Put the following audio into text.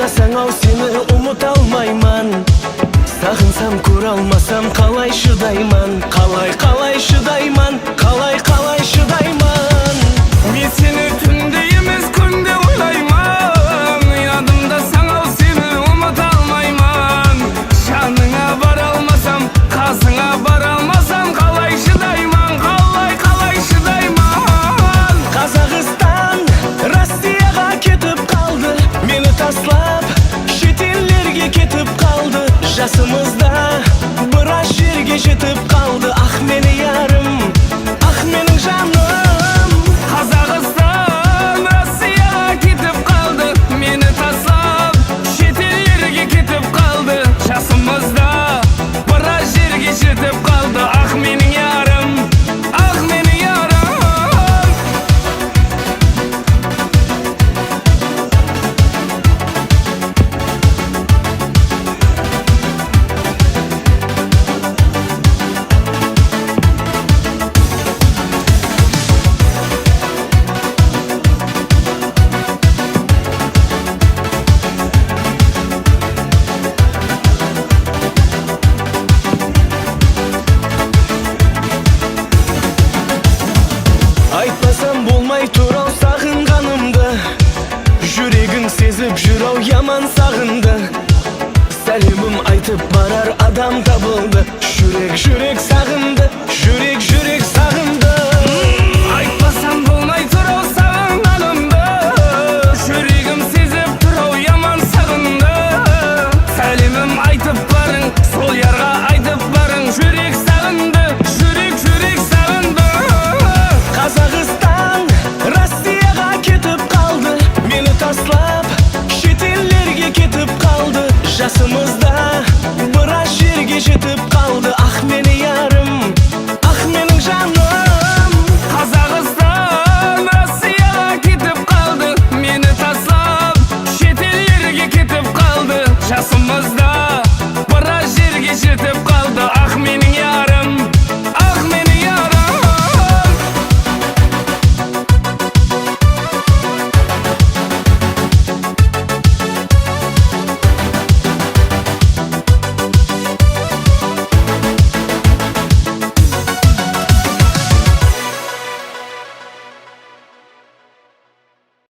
Unutasang ау seni unuta almayman. Sağınsam көре алмасам қалай шыдайман, қалай шыдайман, қалай шыдайман. Мен сені түнде емес күнде ойлайман, ядымда саңау сені ұмыта алмайман. Жаныңа бара алмасам, қасыңа бара алмасам, қалай шыдайман, қалай шыдайман. Қазақстан Россияға кетіп қалды, мені таслап шетелдерге кетіп қалды. Жасымызда біраз жерге жетіп қалды. Ах мені ярым, ах менің жаным. Қазақстан Россияға кетіп қалды, мені таслап шетелдерге кетіп қалды. Жасымызда біраз жерге жетіп қалды. Ах менің ярым, ах менің ярым. Айтпасам болмай тұр ау сағынғанымды, жүрегің сезіп жүр ау яман сағынды. Сәлемім айтып барар адам табылды, жүрек сағынды, жүрек